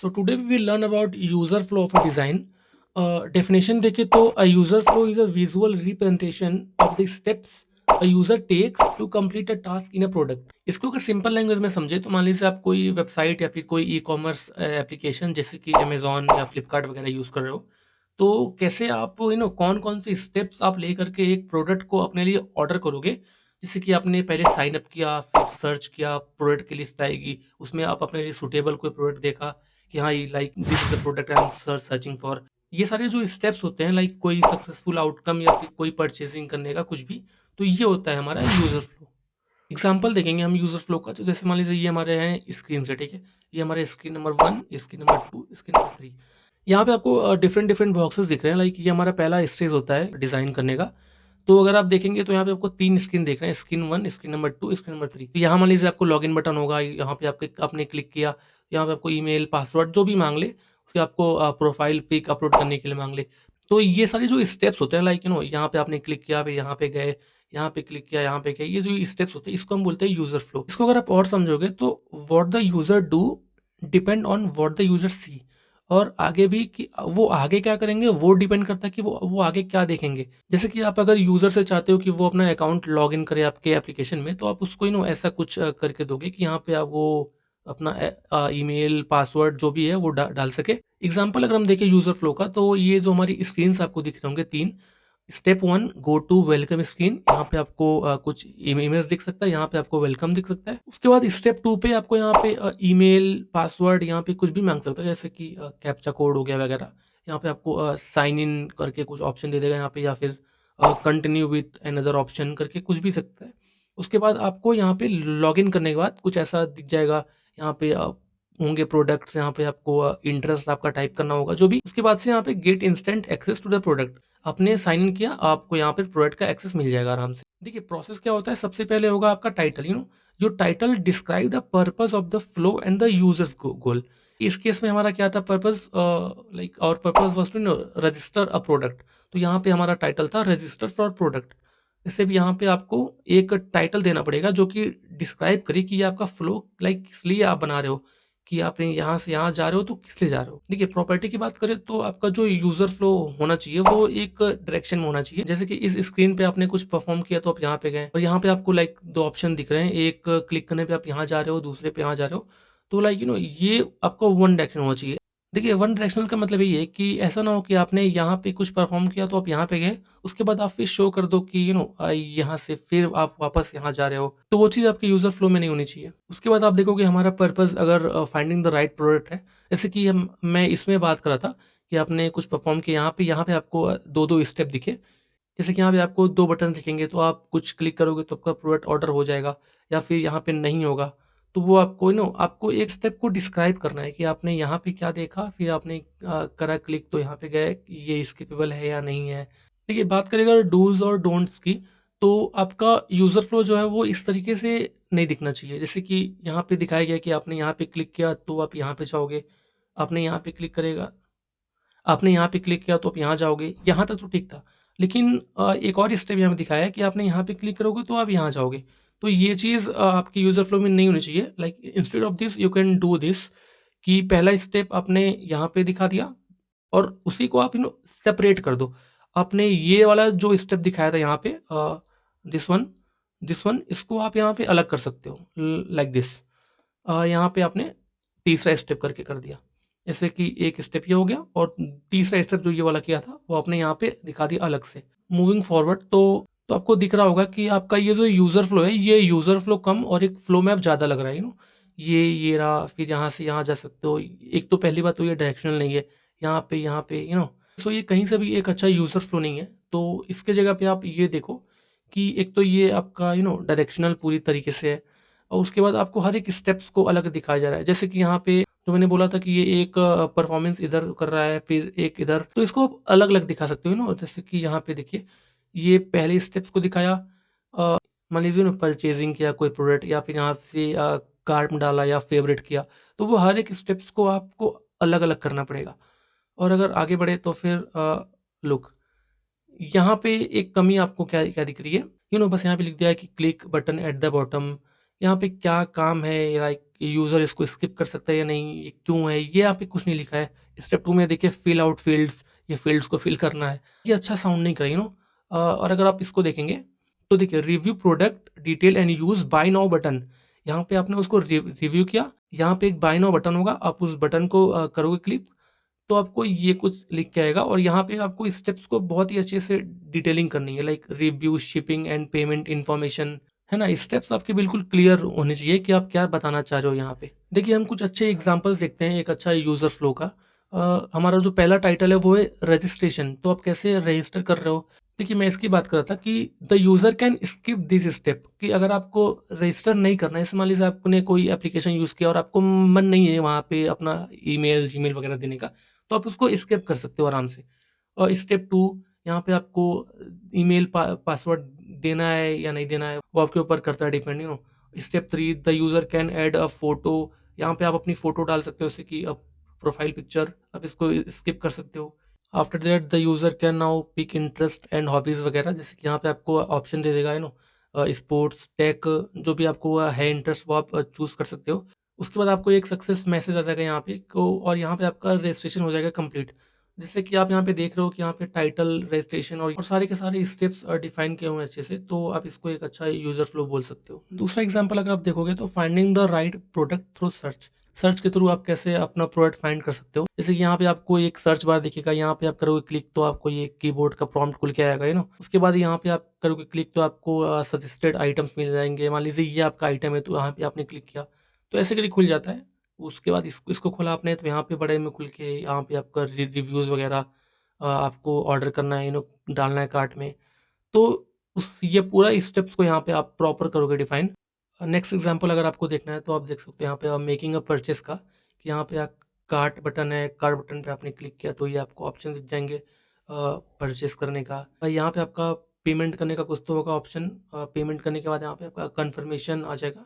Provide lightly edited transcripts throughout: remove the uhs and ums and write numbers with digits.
So today we will learn about user flow of a design. Definition देखें तो a user flow is a visual representation of the steps a user takes to complete a task in a product. इसको अगर simple language में समझे तो मान लीजिए आप कोई वेबसाइट या फिर कोई ई कॉमर्स एप्लीकेशन जैसे कि अमेजोन या फ्लिपकार्ट वगैरह यूज़ कर रहे हो, तो कैसे आप कौन कौन से स्टेप्स आप ले करके एक प्रोडक्ट को अपने लिए ऑर्डर करोगे। जैसे कि आपने पहले साइन अप किया, फिर सर्च किया, प्रोडक्ट की लिस्ट आएगी, उसमें आप अपने लिए सुटेबल कोई प्रोडक्ट देखा कि हाँ, ये like this is the product I am searching for. ये सारे जो स्टेप्स होते हैं, लाइक कोई सक्सेसफुल आउटकम या फिर कोई परचेजिंग करने का कुछ भी, तो ये होता है हमारा यूजर फ्लो। एग्जाम्पल देखेंगे हम यूजर फ्लो का, तो जैसे मान लीजिए ये हमारे हैं स्क्रीन से, ठीक है। ये हमारे screen number 1, screen number 2, screen number 3। यहाँ पे आपको डिफरेंट डिफरेंट बॉक्सेस दिख रहे हैं। लाइक ये हमारा पहला स्टेज होता है डिजाइन करने का। तो अगर आप देखेंगे तो यहाँ पे आपको 3 स्क्रीन देख रहे हैं, screen 1, screen number 2, screen number 3। तो यहाँ मान लीजिए आपको लॉगिन बटन होगा, यहाँ पे आपके आपने क्लिक किया, यहाँ पे आपको ईमेल पासवर्ड जो भी मांग ले, उसके आपको प्रोफाइल पिक अपलोड करने के लिए मांग ले। तो ये सारे जो स्टेप्स होते हैं, लाइक यहाँ पे आपने क्लिक किया, फिर यहाँ पे गए, यहाँ पे क्लिक किया, यहाँ पे गए, ये जो स्टेप्स होते हैं इसको हम बोलते हैं यूजर फ्लो। इसको अगर आप और समझोगे तो what the user do depend on what the user see. और आगे भी कि वो आगे क्या करेंगे वो डिपेंड करता है कि वो आगे क्या देखेंगे। जैसे कि आप अगर यूजर से चाहते हो कि वो अपना अकाउंट लॉग इन करे आपके एप्लीकेशन में, तो आप उसको ऐसा कुछ करके दोगे कि यहाँ पे आप वो अपना ईमेल पासवर्ड जो भी है वो डाल सके। एग्जाम्पल अगर हम देखें यूजर फ्लो का, तो ये जो हमारी स्क्रीन आपको दिख रहे होंगे 3। Step 1, go to welcome screen. यहाँ पे आपको कुछ इमेज दिख सकता है, यहाँ पे आपको वेलकम दिख सकता है। उसके बाद स्टेप 2 पे आपको यहाँ पे ईमेल पासवर्ड यहाँ पे कुछ भी मांग सकता है, जैसे कि कैप्चा कोड हो गया वगैरह। यहाँ पे आपको साइन इन करके कुछ ऑप्शन दे देगा यहाँ पे, या फिर कंटिन्यू विथ अनदर ऑप्शन करके कुछ भी सकता है। उसके बाद आपको यहाँ पे लॉग इन करने के बाद कुछ ऐसा दिख जाएगा। यहाँ पे होंगे प्रोडक्ट्स, यहाँ पे आपको इंटरेस्ट आपका टाइप करना होगा जो भी। उसके बाद से यहाँ पे get instant access to the product, आपने साइन इन किया, आपको यहाँ पे प्रोडक्ट का एक्सेस मिल जाएगा आराम से। देखिए प्रोसेस क्या होता है, सबसे पहले होगा आपका टाइटल। जो title describe the purpose of the flow and the users goal. इस केस में हमारा क्या था purpose, like our purpose was to register a product. तो यहाँ पे हमारा टाइटल था रजिस्टर फॉर प्रोडक्ट। इससे भी यहाँ पे आपको एक टाइटल देना पड़ेगा जो कि डिस्क्राइब करे कि ये आपका फ्लो लाइक किस लिए आप बना रहे हो, कि आपने यहाँ से यहाँ जा रहे हो तो किस लिए जा रहे हो। देखिए प्रॉपर्टी की बात करें तो आपका जो यूजर फ्लो होना चाहिए वो एक डायरेक्शन में होना चाहिए। जैसे कि इस स्क्रीन पे आपने कुछ परफॉर्म किया तो आप यहाँ पे गए, और यहाँ पे आपको लाइक 2 ऑप्शन दिख रहे हैं, एक क्लिक करने पे आप यहाँ जा रहे हो, दूसरे पे यहाँ जा रहे हो। तो लाइक ये आपका वन डायरेक्शन होना चाहिए। देखिए वन डायरेक्शनल का मतलब ये है कि ऐसा ना हो कि आपने यहाँ पे कुछ परफॉर्म किया तो आप यहाँ पे गए, उसके बाद आप फिर शो कर दो कि यहाँ से फिर आप वापस यहाँ जा रहे हो, तो वो चीज़ आपके यूजर फ्लो में नहीं होनी चाहिए। उसके बाद आप देखोगे हमारा पर्पस अगर फाइंडिंग द राइट प्रोडक्ट है। जैसे कि मैं इसमें बात कर रहा था कि आपने कुछ परफॉर्म किया, यहाँ पे आपको दो दो स्टेप दिखे। जैसे कि यहाँ पे आपको 2 बटन दिखेंगे, तो आप कुछ क्लिक करोगे तो आपका प्रोडक्ट ऑर्डर हो जाएगा, या फिर यहाँ पे नहीं होगा। तो वो आपको आपको एक स्टेप को डिस्क्राइब करना है कि आपने यहाँ पे क्या देखा, फिर आपने करा क्लिक तो यहाँ पे गए कि ये स्किपेबल है या नहीं है। देखिए बात करें अगर डूज़ और डोंट्स की, तो आपका यूज़र फ्लो जो है वो इस तरीके से नहीं दिखना चाहिए। जैसे कि यहाँ पे दिखाया गया कि आपने यहाँ पे क्लिक किया तो आप यहाँ पे जाओगे, आपने यहाँ पे क्लिक करेगा आपने यहाँ पे क्लिक किया तो आप यहाँ जाओगे, यहाँ तक तो ठीक था। लेकिन एक और स्टेप यहाँ पे दिखाया है कि आपने यहाँ पे क्लिक करोगे तो आप यहाँ जाओगे। तो ये चीज़ आपकी यूज़र फ्लो में नहीं होनी चाहिए। Like instead of this you can do this, कि पहला स्टेप आपने यहाँ पे दिखा दिया और उसी को आप सेपरेट कर दो। आपने ये वाला जो स्टेप दिखाया था यहाँ पे, दिस वन दिस वन, इसको आप यहाँ पे अलग कर सकते हो लाइक दिस। यहाँ पे आपने तीसरा स्टेप करके कर दिया। जैसे कि एक स्टेप ये हो गया, और तीसरा स्टेप जो ये वाला किया था वो आपने यहाँ पे दिखा दिया अलग से। मूविंग फॉरवर्ड तो आपको दिख रहा होगा कि आपका ये जो यूज़र फ्लो है, ये यूज़र फ्लो कम और एक फ्लो मैप ज़्यादा लग रहा है। ये रहा, फिर यहाँ से यहाँ जा सकते हो। एक तो पहली बात तो ये डायरेक्शनल नहीं है, यहाँ पे सो ये कहीं से भी एक अच्छा यूज़र फ्लो नहीं है। तो इसके जगह पे आप ये देखो कि एक तो ये आपका डायरेक्शनल पूरी तरीके से है, और उसके बाद आपको हर एक स्टेप्स को अलग दिखाया जा रहा है। जैसे कि यहाँ पे जो मैंने बोला था कि ये एक परफॉर्मेंस इधर कर रहा है, फिर एक इधर, तो इसको आप अलग अलग दिखा सकते हो जैसे कि यहाँ पे देखिए, ये पहले स्टेप्स को दिखाया। मान लीजिए परचेजिंग किया कोई प्रोडक्ट, या फिर यहाँ से कार्ट में डाला या फेवरेट किया, तो वो हर एक स्टेप्स को आपको अलग अलग करना पड़ेगा। और अगर आगे बढ़े तो फिर लुक, यहाँ पे एक कमी आपको क्या क्या दिख रही है, बस यहाँ पे लिख दिया है कि click button at the bottom, यहाँ पे क्या काम है, लाइक यूज़र इसको स्किप कर सकता है या नहीं, ये क्यों है, ये यहाँ पे कुछ नहीं लिखा है। स्टेप 2 में देखिए फिल आउट फील्ड्स, ये फील्ड्स को फिल करना है। ये अच्छा साउंड नहीं कर रही और अगर आप इसको देखेंगे तो देखिए review product detail and use buy now button, यहाँ पे आपने उसको रिव्यू किया, यहाँ पे एक बाय नाउ बटन होगा, आप उस बटन को करोगे क्लिक तो आपको ये कुछ लिख के आएगा और यहाँ पे आपको स्टेप्स को बहुत ही अच्छे से डिटेलिंग करनी है, like review, shipping and payment information, है ना। स्टेप्स आपके बिल्कुल क्लियर होने चाहिए कि आप क्या बताना चाह रहे हो यहाँ पे। देखिए हम कुछ अच्छे एग्जांपल्स देखते हैं एक अच्छा यूजर फ्लो का। हमारा जो पहला टाइटल है वो है रजिस्ट्रेशन, तो आप कैसे रजिस्टर कर रहे हो। देखिए मैं इसकी बात कर रहा था कि the user can skip this step, कि अगर आपको रजिस्टर नहीं करना है, मान लीजिए आपने कोई एप्लीकेशन यूज किया और आपको मन नहीं है वहाँ पे अपना ईमेल जीमेल वगैरह देने का, तो आप उसको स्किप कर सकते हो आराम से। और स्टेप 2, यहाँ पे आपको ईमेल पासवर्ड देना है या नहीं देना है वो आपके ऊपर करता है, depend step 3, the user can add a photo, यहाँ पे आप अपनी फोटो डाल सकते हो, जैसे कि प्रोफाइल पिक्चर, आप इसको स्किप कर सकते हो। After that the user can now pick interest and hobbies वगैरह, जैसे कि यहाँ पे आपको ऑप्शन दे देगा स्पोर्ट्स, टेक, जो भी आपको है इंटरेस्ट वो आप चूज कर सकते हो। उसके बाद आपको एक सक्सेस मैसेज आ जाएगा यहाँ पे और यहाँ पे आपका रजिस्ट्रेशन हो जाएगा कंप्लीट। जैसे कि आप यहाँ पे देख रहे हो कि यहाँ पे टाइटल, रजिस्ट्रेशन और सारे के सारे स्टेप्स डिफाइन किए हुए हैं अच्छे से, तो आप इसको एक अच्छा यूजर फ्लो बोल सकते हो। दूसरा एग्जांपल अगर आप देखोगे तो finding the right product through search, search के थ्रू आप कैसे अपना प्रोडक्ट फाइंड कर सकते हो। जैसे कि यहाँ पे आपको एक सर्च बार दिखेगा, यहाँ पे आप करोगे क्लिक तो आपको ये कीबोर्ड का प्रॉम्प्ट खुल के आएगा उसके बाद यहाँ पे आप करोगे क्लिक तो आपको सजेस्टेड आइटम्स मिल जाएंगे। मान लीजिए ये आपका आइटम है तो यहाँ पे आपने क्लिक किया तो ऐसे करके खुल जाता है। उसके बाद इसको खोला आपने तो यहाँ पे बड़े में खुल के यहाँ पे आपका रिव्यूज़ वगैरह आपको ऑर्डर करना है, डालना है कार्ट में। तो उस ये पूरा स्टेप्स को यहाँ पे आप प्रॉपर करोगे डिफाइन। नेक्स्ट एग्जांपल अगर आपको देखना है तो आप देख सकते हो यहाँ पे आप मेकिंग अ परचेस का, कि यहाँ पे आप कार्ट बटन है, कार्ट बटन पे आपने क्लिक किया तो ये आपको ऑप्शन दिख जाएंगे परचेस करने का। यहाँ पे आपका पेमेंट करने का कुछ तो होगा ऑप्शन, पेमेंट करने के बाद यहाँ पे आपका कंफर्मेशन आ जाएगा।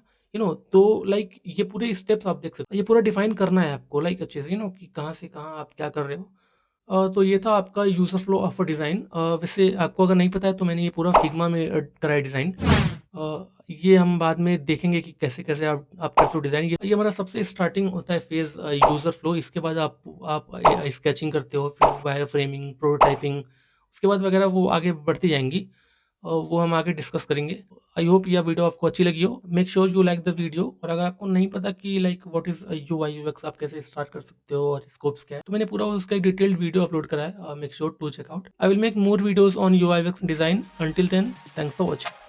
तो लाइक ये पूरे स्टेप्स आप देख सकते हो, ये पूरा डिफाइन करना है आपको लाइक अच्छे से कि कहाँ से कहाँ आप क्या कर रहे हो। तो ये था आपका user flow of a design. वैसे आपको अगर नहीं पता है तो मैंने ये पूरा फिग्मा में करा है डिज़ाइन। ये हम बाद में देखेंगे कि कैसे कैसे आप करते हो डिज़ाइन। ये हमारा सबसे स्टार्टिंग होता है फेज़ यूज़र फ्लो। इसके बाद आप स्केचिंग करते हो, फिर वायर फ्रेमिंग, प्रोटोटाइपिंग, उसके बाद वगैरह वो आगे बढ़ती जाएंगी। वो हम आगे डिस्कस करेंगे। आई होप यह वीडियो आपको अच्छी लगी हो। Make sure you like the video. और अगर आपको नहीं पता कि like what is UI UX, आप कैसे स्टार्ट कर सकते हो और स्कोप्स क्या है, तो मैंने पूरा उसका एक डिटेल्ड वीडियो अपलोड करा है। Make sure to check out. I will make more videos on UI UX design. Until then, thanks for watching.